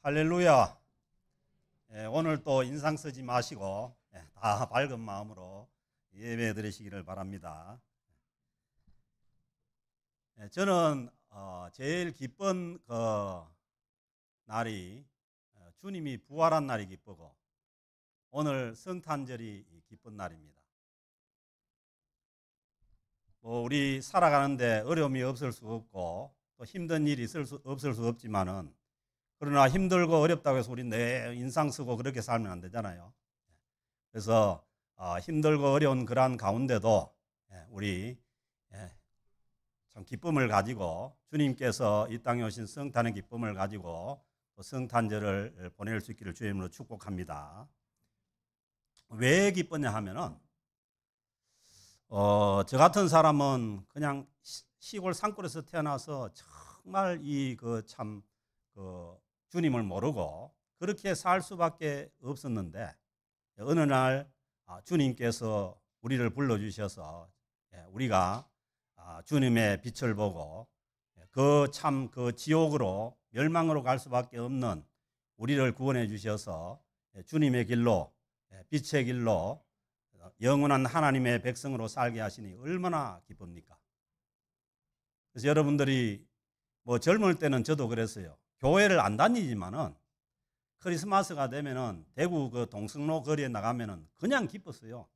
할렐루야. 오늘 또 인상 쓰지 마시고 다 밝은 마음으로 예배 드리시기를 바랍니다. 저는 제일 기쁜 날이 주님이 부활한 날이 기쁘고 오늘 성탄절이 기쁜 날입니다. 우리 살아가는데 어려움이 없을 수 없고 또 힘든 일이 없을 수 없지만은 그러나 힘들고 어렵다고 해서 우리 내 인상 쓰고 그렇게 살면 안 되잖아요. 그래서 힘들고 어려운 그러한 가운데도 우리 참 기쁨을 가지고 주님께서 이 땅에 오신 성탄의 기쁨을 가지고 성탄절을 보낼 수 있기를 주의 이름으로 축복합니다. 왜 기쁘냐 하면은 저 같은 사람은 그냥 시골 산골에서 태어나서 정말 주님을 모르고 그렇게 살 수밖에 없었는데 어느 날 주님께서 우리를 불러주셔서 우리가 주님의 빛을 보고 그 지옥으로 멸망으로 갈 수밖에 없는 우리를 구원해 주셔서 주님의 길로 빛의 길로 영원한 하나님의 백성으로 살게 하시니 얼마나 기쁩니까? 그래서 여러분들이 젊을 때는 저도 그랬어요. 교회를 안 다니지만은 크리스마스가 되면은 대구 그 동성로 거리에 나가면은 그냥 기뻤어요.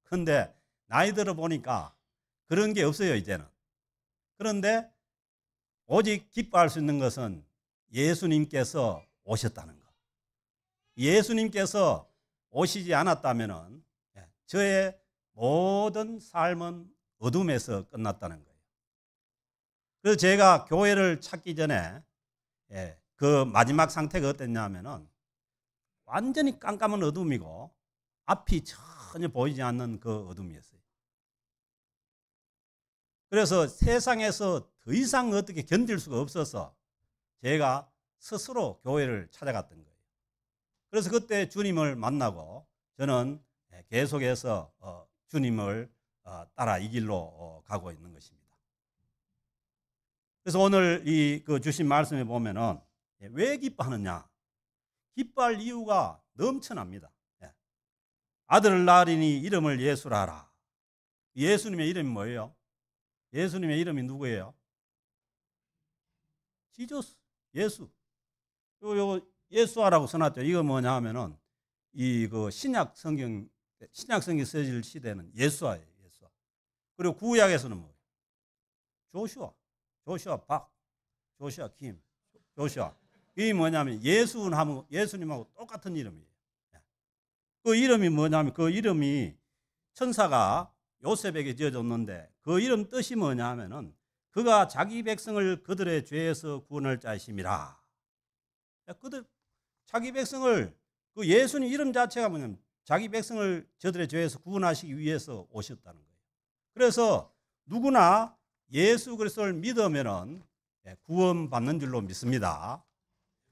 근데 나이 들어 보니까 그런 게 없어요, 이제는. 그런데 오직 기뻐할 수 있는 것은 예수님께서 오셨다는 것. 예수님께서 오시지 않았다면은 저의 모든 삶은 어둠에서 끝났다는 거예요. 그래서 제가 교회를 찾기 전에 그 마지막 상태가 어땠냐면은 완전히 깜깜한 어둠이고 앞이 전혀 보이지 않는 그 어둠이었어요. 그래서 세상에서 더 이상 어떻게 견딜 수가 없어서 제가 스스로 교회를 찾아갔던 거예요. 그래서 그때 주님을 만나고 저는 계속해서 주님을 따라 이 길로 가고 있는 것입니다. 그래서 오늘 그 주신 말씀에 보면은 왜 기뻐하느냐? 기뻐할 이유가 넘쳐납니다. 아들을 낳으리니 이름을 예수라 하라. 예수님의 이름이 뭐예요? 예수님의 이름이 누구예요? 지저스, 예수. 요 예수하라고 써놨죠. 이거 뭐냐 하면은 그 신약 성경 써질 시대는 예수아예요. 예수아. 그리고 구약에서는 뭐예요? 조슈아, 조슈아 김, 조슈아. 이게 뭐냐면 예수님하고 똑같은 이름이에요. 그 이름이 뭐냐면 그 이름이 천사가 요셉에게 지어줬는데 그 이름 뜻이 뭐냐 하면은 그가 자기 백성을 그들의 죄에서 구원할 자이심이라. 자기 백성을 그 예수님 이름 자체가 뭐냐면 자기 백성을 저들의 죄에서 구원하시기 위해서 오셨다는 거예요. 그래서 누구나 예수 그리스도를 믿으면은 구원받는 줄로 믿습니다.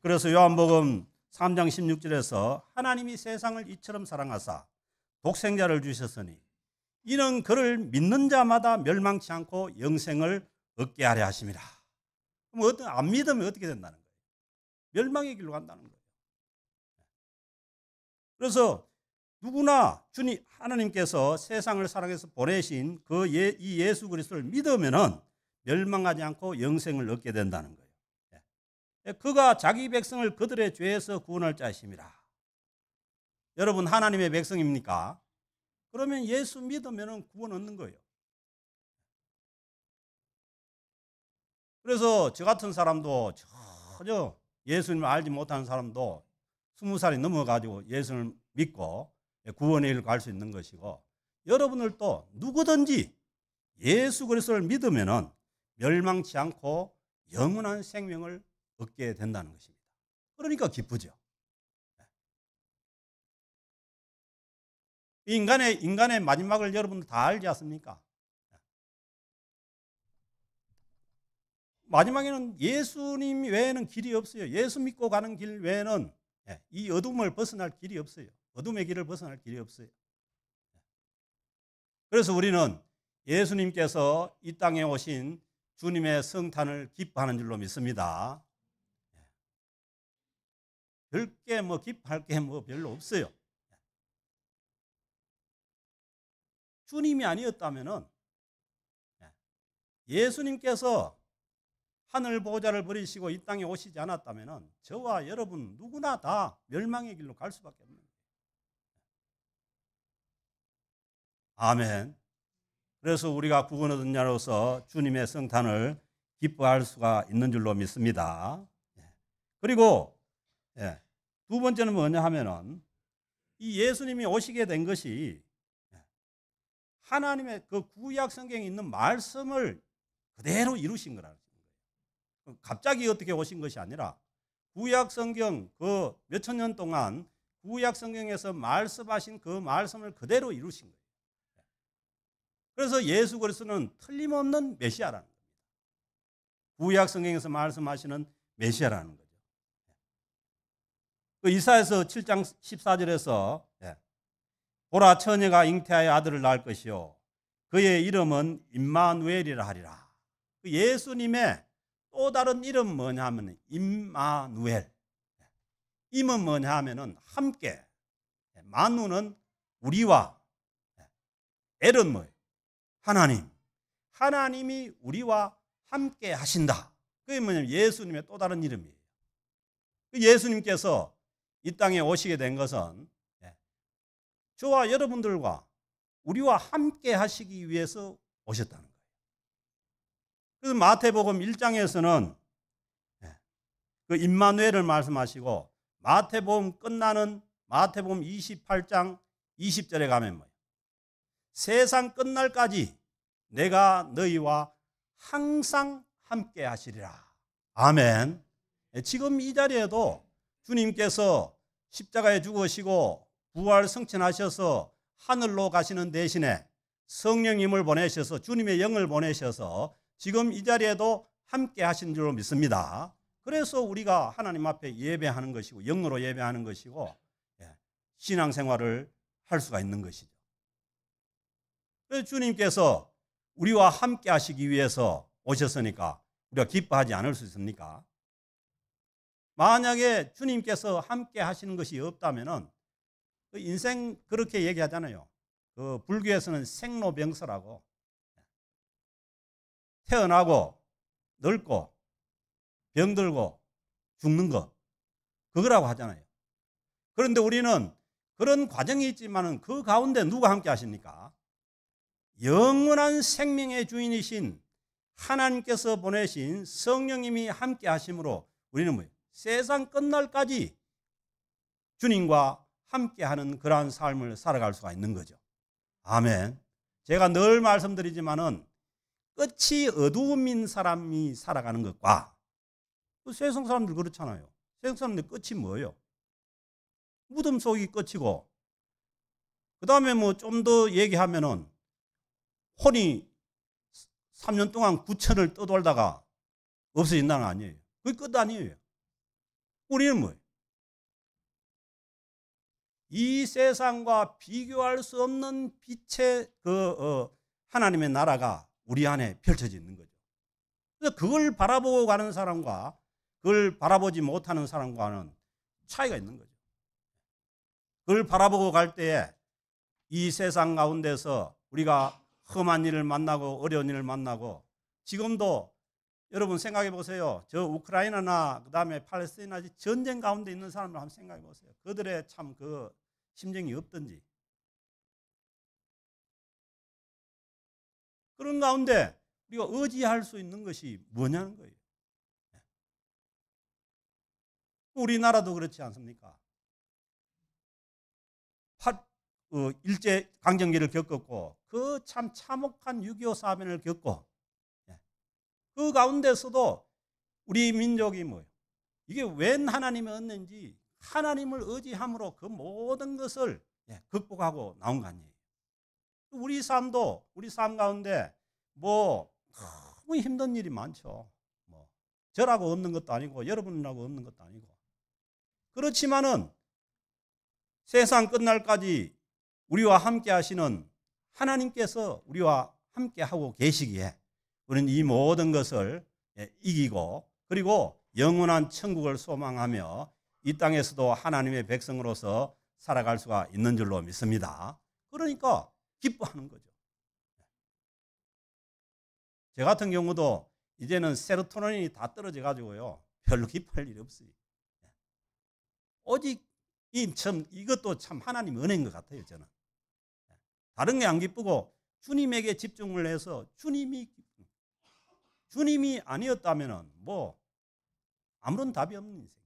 그래서 요한복음 3장 16절에서 하나님이 세상을 이처럼 사랑하사 독생자를 주셨으니 이는 그를 믿는 자마다 멸망치 않고 영생을 얻게 하려 하심이라. 그럼 안 믿으면 어떻게 된다는 거예요? 멸망의 길로 간다는 거예요. 그래서 누구나 하나님께서 세상을 사랑해서 보내신 이 예수 그리스도를 믿으면은 멸망하지 않고 영생을 얻게 된다는 거예요. 그가 자기 백성을 그들의 죄에서 구원할 자이심이라. 여러분 하나님의 백성입니까? 그러면 예수 믿으면 구원 얻는 거예요. 그래서 저 같은 사람도 전혀 예수님을 알지 못하는 사람도 20살이 넘어가지고 예수를 믿고 구원의 길을 갈 수 있는 것이고 여러분들도 누구든지 예수 그리스도를 믿으면 멸망치 않고 영원한 생명을 얻게 된다는 것입니다. 그러니까 기쁘죠. 인간의 마지막을 여러분들 다 알지 않습니까? 마지막에는 예수님 외에는 길이 없어요. 예수 믿고 가는 길 외에는 이 어둠을 벗어날 길이 없어요. 어둠의 길을 벗어날 길이 없어요. 그래서 우리는 예수님께서 이 땅에 오신 주님의 성탄을 기뻐하는 줄로 믿습니다. 별게 뭐 기뻐할 게 뭐 별로 없어요. 주님이 아니었다면은, 예수님께서 하늘 보좌를 버리시고 이 땅에 오시지 않았다면은 저와 여러분 누구나 다 멸망의 길로 갈 수밖에 없는 거예요. 아멘. 그래서 우리가 구원 얻은 자로서 주님의 성탄을 기뻐할 수가 있는 줄로 믿습니다. 그리고 두 번째는 뭐냐 하면은 이 예수님이 오시게 된 것이 하나님의 그 구약 성경에 있는 말씀을 그대로 이루신 거라는 거예요. 갑자기 어떻게 오신 것이 아니라 구약 성경 그 몇천 년 동안 구약 성경에서 말씀하신 그 말씀을 그대로 이루신 거예요. 그래서 예수 그리스도는 틀림없는 메시아라는 겁니다. 구약 성경에서 말씀하시는 메시아라는 거죠. 그 이사야서 7장 14절에서 보라 처녀가 잉태하여 아들을 낳을 것이요 그의 이름은 임마누엘이라 하리라. 그 예수님의 또 다른 이름 뭐냐 하면 임마누엘. 임은 뭐냐 하면은 함께. 마누는 우리와, 엘은 뭐예요? 하나님. 하나님이 우리와 함께 하신다. 그게 뭐냐면 예수님의 또 다른 이름이에요. 예수님께서 이 땅에 오시게 된 것은 저와 여러분들과 우리와 함께 하시기 위해서 오셨다는 거예요. 그래서 마태복음 1장에서는 그 임마누엘을 말씀하시고 마태복음 끝나는 마태복음 28장 20절에 가면 뭐예요? 세상 끝날까지 내가 너희와 항상 함께 하시리라. 아멘. 지금 이 자리에도 주님께서 십자가에 죽으시고 부활 승천하셔서 하늘로 가시는 대신에 성령님을 보내셔서 주님의 영을 보내셔서 지금 이 자리에도 함께 하신 줄로 믿습니다. 그래서 우리가 하나님 앞에 예배하는 것이고 영으로 예배하는 것이고 신앙생활을 할 수가 있는 것이죠. 그래서 주님께서 우리와 함께 하시기 위해서 오셨으니까 우리가 기뻐하지 않을 수 있습니까? 만약에 주님께서 함께 하시는 것이 없다면은 그 인생 그렇게 얘기하잖아요. 그 불교에서는 생로병사라고 태어나고 늙고 병들고 죽는 거 그거라고 하잖아요. 그런데 우리는 그런 과정이 있지만은 그 가운데 누가 함께 하십니까? 영원한 생명의 주인이신 하나님께서 보내신 성령님이 함께 하심으로 우리는 뭐예요? 세상 끝날까지 주님과 함께하는 그러한 삶을 살아갈 수가 있는 거죠. 아멘. 제가 늘 말씀드리지만은 끝이 어두움인 사람이 살아가는 것과 세상 사람들 그렇잖아요. 세상 사람들 끝이 뭐예요? 무덤 속이 끝이고 그 다음에 뭐 좀 더 얘기하면은 혼이 3년 동안 구천을 떠돌다가 없어진다는 거 아니에요. 그게 끝 아니에요. 우리는 뭐예요? 이 세상과 비교할 수 없는 빛의 하나님의 나라가 우리 안에 펼쳐져 있는 거죠. 그래서 그걸 바라보고 가는 사람과 그걸 바라보지 못하는 사람과는 차이가 있는 거죠. 그걸 바라보고 갈 때에 이 세상 가운데서 우리가 험한 일을 만나고 어려운 일을 만나고 지금도 여러분 생각해 보세요. 저 우크라이나나 그다음에 팔레스타인 전쟁 가운데 있는 사람들 한번 생각해 보세요. 그들의 참 그 심정이 없던지. 그런 가운데 우리가 의지할 수 있는 것이 뭐냐는 거예요. 우리나라도 그렇지 않습니까? 일제 강점기를 겪었고 그 참 참혹한 6.25 사변을 겪고 그 가운데서도 우리 민족이 뭐예요? 이게 웬 하나님이 없는지 하나님을 의지함으로 그 모든 것을 극복하고 나온 거 아니에요. 우리 삶도 우리 삶 가운데 뭐 너무 힘든 일이 많죠. 뭐 저라고 없는 것도 아니고 여러분이라고 없는 것도 아니고 그렇지만은 세상 끝날까지 우리와 함께 하시는 하나님께서 우리와 함께 하고 계시기에 우리는 이 모든 것을 이기고 그리고 영원한 천국을 소망하며 이 땅에서도 하나님의 백성으로서 살아갈 수가 있는 줄로 믿습니다. 그러니까 기뻐하는 거죠. 저 같은 경우도 이제는 세로토닌이 다 떨어져 가지고요, 별로 기뻐할 일이 없어요. 오직 이것도 참 하나님 은혜인 것 같아요. 저는 다른 게 안 기쁘고 주님에게 집중을 해서 주님이 아니었다면 뭐 아무런 답이 없는 인생.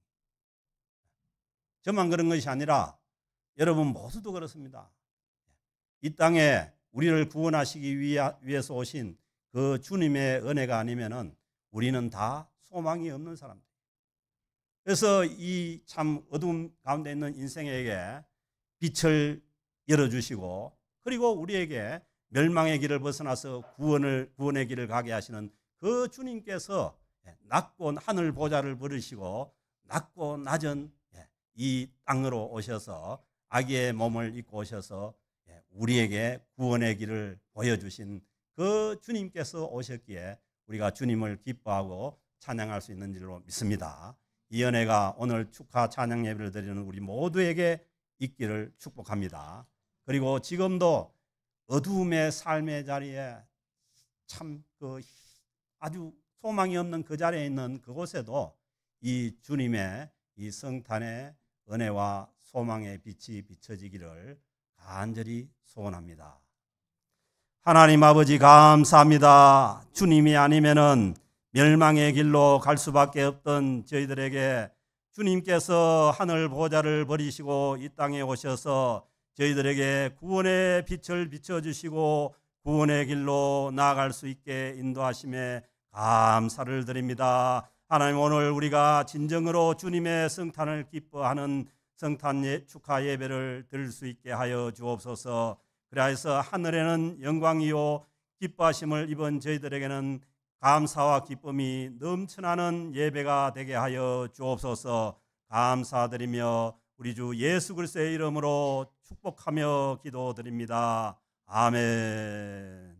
저만 그런 것이 아니라 여러분 모두도 그렇습니다. 이 땅에 우리를 구원하시기 위해서 오신 그 주님의 은혜가 아니면은 우리는 다 소망이 없는 사람들. 그래서 이 참 어두움 가운데 있는 인생에게 빛을 열어주시고, 그리고 우리에게 멸망의 길을 벗어나서 구원의 길을 가게 하시는 그 주님께서 낮고 하늘 보좌를 부르시고 낮고 낮은 이 땅으로 오셔서 아기의 몸을 입고 오셔서 우리에게 구원의 길을 보여주신 그 주님께서 오셨기에 우리가 주님을 기뻐하고 찬양할 수 있는 줄로 믿습니다. 이 은혜가 오늘 축하 찬양 예배를 드리는 우리 모두에게 있기를 축복합니다. 그리고 지금도 어두움의 삶의 자리에 참 아주 소망이 없는 그 자리에 있는 그곳에도 이 주님의 이 성탄의 은혜와 소망의 빛이 비춰지기를 간절히 소원합니다. 하나님 아버지 감사합니다. 주님이 아니면은 멸망의 길로 갈 수밖에 없던 저희들에게 주님께서 하늘 보좌를 버리시고 이 땅에 오셔서 저희들에게 구원의 빛을 비춰주시고 구원의 길로 나아갈 수 있게 인도하심에 감사를 드립니다. 하나님, 오늘 우리가 진정으로 주님의 성탄을 기뻐하는 성탄 축하 예배를 드릴 수 있게 하여 주옵소서. 그래서 하늘에는 영광이요 기뻐하심을 입은 저희들에게는 감사와 기쁨이 넘쳐나는 예배가 되게 하여 주옵소서. 감사드리며 우리 주 예수 그리스도의 이름으로 축복하며 기도드립니다. 아멘.